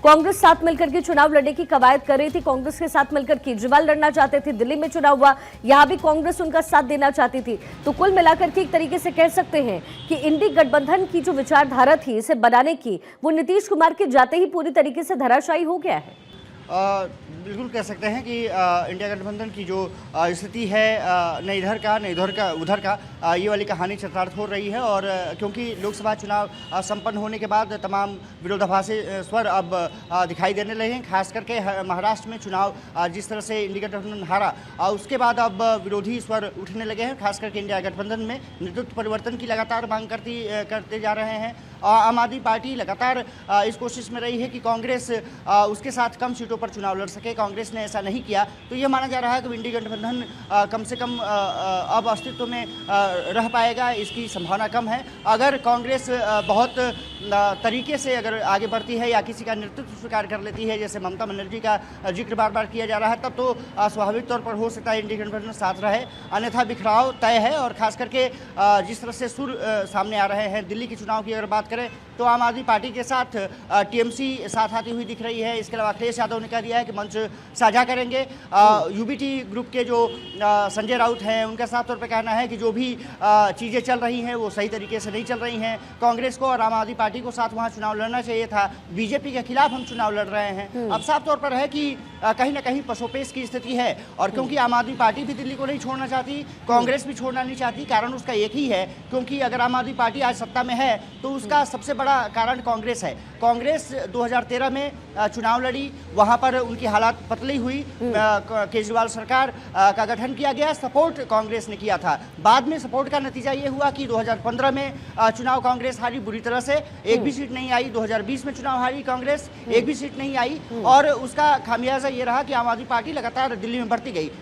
कांग्रेस साथ मिलकर के चुनाव लड़ने की कवायद कर रही थी। कांग्रेस के साथ मिलकर केजरीवाल लड़ना चाहते थे। दिल्ली में चुनाव हुआ, यहां भी कांग्रेस उनका साथ देना चाहती थी। तो कुल मिलाकर के एक तरीके से कह सकते हैं कि इंडी गठबंधन की जो विचारधारा थी इसे बनाने की, वो नीतीश कुमार के जाते ही पूरी तरीके से धराशायी हो गया है। बिल्कुल कह सकते हैं कि इंडिया गठबंधन की जो स्थिति है, न इधर का न उधर का, ये वाली कहानी चरितार्थ हो रही है। और क्योंकि लोकसभा चुनाव संपन्न होने के बाद तमाम विरोधाभासी स्वर अब दिखाई देने लगे हैं। खास करके महाराष्ट्र में चुनाव जिस तरह से इंडिया गठबंधन हारा, उसके बाद अब विरोधी स्वर उठने लगे हैं। खास करके इंडिया गठबंधन में नेतृत्व परिवर्तन की लगातार मांग करते जा रहे हैं। आम आदमी पार्टी लगातार इस कोशिश में रही है कि कांग्रेस उसके साथ कम सीटों पर चुनाव लड़ सके। कांग्रेस ने ऐसा नहीं किया, तो यह माना जा रहा है कि इंडी गठबंधन कम से कम अब अस्तित्व में रह पाएगा, इसकी संभावना कम है। अगर कांग्रेस बहुत तरीके से अगर आगे बढ़ती है या किसी का नेतृत्व स्वीकार कर लेती है, जैसे ममता बनर्जी का जिक्र बार बार किया जा रहा है, तब तो स्वाभाविक तौर पर हो सकता है इंडी गठबंधन साथ रहे, अन्यथा बिखराव तय है। और खास करके जिस तरह से सुर सामने आ रहे हैं दिल्ली के चुनाव की अगर बात करें, तो आम आदमी पार्टी के साथ टीएमसी साथ आती हुई दिख रही है। इसके अलावा अखिलेश यादव ने कह दिया है कि मंच साझा करेंगे। यूबीटी ग्रुप के जो संजय राउत हैं, उनका साफ तौर पर कहना है कि जो भी चीज़ें चल रही हैं वो सही तरीके से नहीं चल रही हैं। कांग्रेस को और आम आदमी पार्टी को साथ वहाँ चुनाव लड़ना चाहिए था, बीजेपी के खिलाफ हम चुनाव लड़ रहे हैं। अब साफ तौर पर है कि कहीं ना कहीं पसोपेश की स्थिति है। और क्योंकि आम आदमी पार्टी भी दिल्ली को नहीं छोड़ना चाहती, कांग्रेस भी छोड़ना नहीं चाहती, कारण उसका एक ही है, क्योंकि अगर आम आदमी पार्टी आज सत्ता में है तो उसका सबसे बड़ा कारण कांग्रेस है। कांग्रेस 2013 में चुनाव लड़ी, वहां पर उनकी हालात पतली हुई, केजरीवाल सरकार का गठन किया गया, सपोर्ट कांग्रेस ने किया था। बाद में सपोर्ट का नतीजा ये हुआ कि 2015 में चुनाव कांग्रेस हारी बुरी तरह से, एक भी सीट नहीं आई। 2020 में चुनाव हारी कांग्रेस, एक भी सीट नहीं आई। और उसका खामियाजा ये रहा कि आम आदमी पार्टी लगातार दिल्ली में बढ़ती गई।